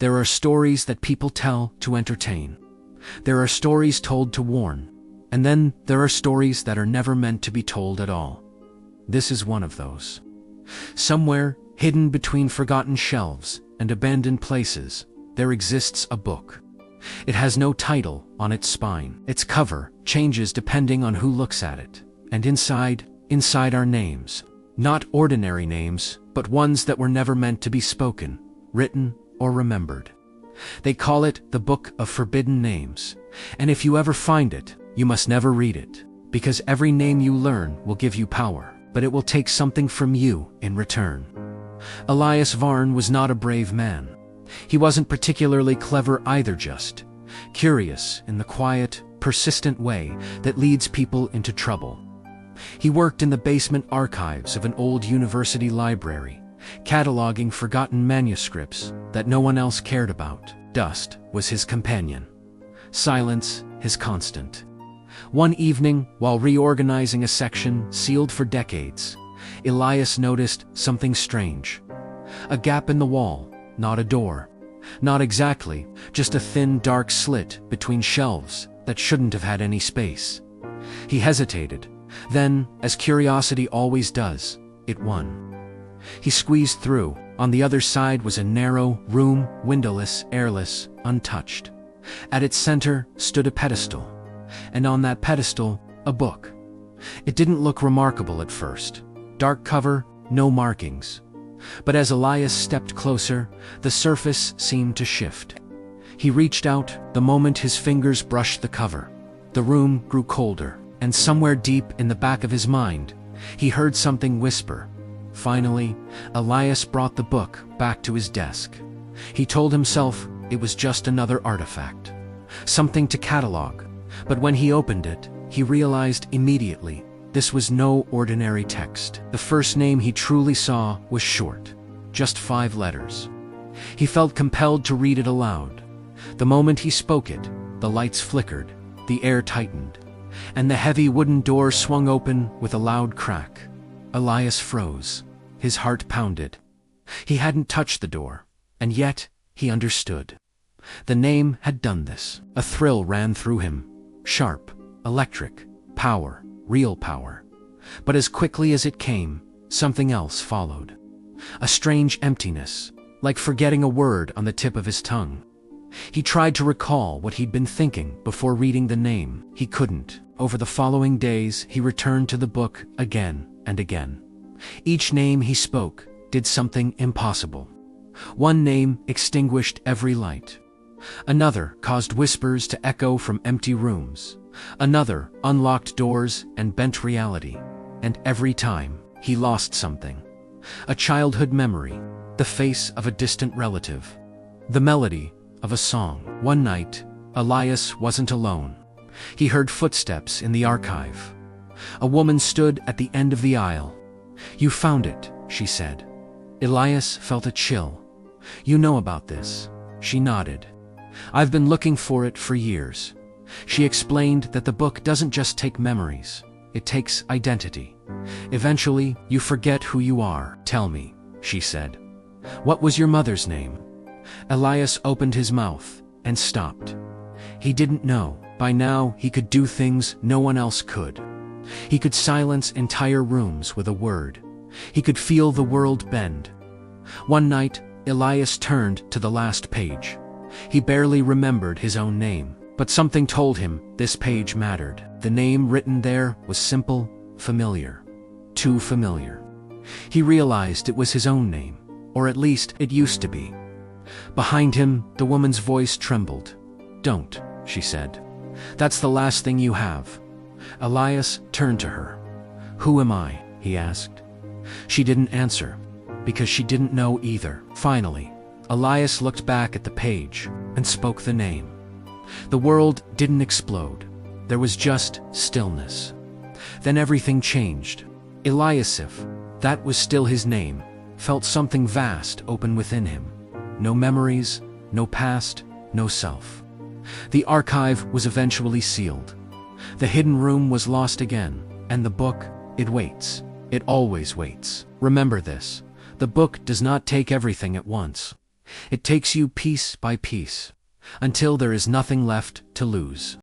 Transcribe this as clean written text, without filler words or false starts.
There are stories that people tell to entertain. There are stories told to warn. And then there are stories that are never meant to be told at all. This is one of those. Somewhere, hidden between forgotten shelves and abandoned places, there exists a book. It has no title on its spine. Its cover changes depending on who looks at it. And inside are names. Not ordinary names, but ones that were never meant to be spoken, written, or remembered. They call it the Book of Forbidden Names. And if you ever find it, you must never read it, because every name you learn will give you power, but it will take something from you in return. Elias Varn was not a brave man. He wasn't particularly clever either, just curious in the quiet, persistent way that leads people into trouble. He worked in the basement archives of an old university library, cataloging forgotten manuscripts that no one else cared about. Dust was his companion. Silence his constant. One evening, while reorganizing a section sealed for decades, Elias noticed something strange. A gap in the wall, not a door. Not exactly, just a thin, dark slit between shelves that shouldn't have had any space. He hesitated. Then, as curiosity always does, it won. He squeezed through. On the other side was a narrow room, windowless, airless, untouched. At its center stood a pedestal, and on that pedestal, a book. It didn't look remarkable at first. Dark cover, no markings. But as Elias stepped closer, the surface seemed to shift. He reached out the moment his fingers brushed the cover. The room grew colder, and somewhere deep in the back of his mind, he heard something whisper. Finally, Elias brought the book back to his desk. He told himself it was just another artifact, something to catalog, but when he opened it, he realized immediately this was no ordinary text. The first name he truly saw was short, just 5 letters. He felt compelled to read it aloud. The moment he spoke it, the lights flickered, the air tightened, and the heavy wooden door swung open with a loud crack. Elias froze. His heart pounded. He hadn't touched the door, and yet he understood. The name had done this. A thrill ran through him. Sharp, electric, power, real power. But as quickly as it came, something else followed. A strange emptiness, like forgetting a word on the tip of his tongue. He tried to recall what he'd been thinking before reading the name. He couldn't. Over the following days, he returned to the book again and again. Each name he spoke did something impossible. One name extinguished every light. Another caused whispers to echo from empty rooms. Another unlocked doors and bent reality. And every time, he lost something. A childhood memory, the face of a distant relative, the melody of a song. One night, Elias wasn't alone. He heard footsteps in the archive. A woman stood at the end of the aisle. "You found it," she said. Elias felt a chill. "You know about this?" She nodded. "I've been looking for it for years." She explained that the book doesn't just take memories, it takes identity. "Eventually, you forget who you are." "Tell me," she said. "What was your mother's name?" Elias opened his mouth and stopped. He didn't know. By now, he could do things no one else could. He could silence entire rooms with a word. He could feel the world bend. One night, Elias turned to the last page. He barely remembered his own name, but something told him this page mattered. The name written there was simple, familiar. Too familiar. He realized it was his own name, or at least it used to be. Behind him, the woman's voice trembled. "Don't," she said. "That's the last thing you have." Elias turned to her. "Who am I?" he asked. She didn't answer, because she didn't know either. Finally, Elias looked back at the page and spoke the name. The world didn't explode. There was just stillness. Then everything changed. Eliasif, that was still his name, felt something vast open within him. No memories, no past, no self. The archive was eventually sealed. The hidden room was lost again, and the book, it waits. It always waits. Remember this. The book does not take everything at once. It takes you piece by piece, until there is nothing left to lose.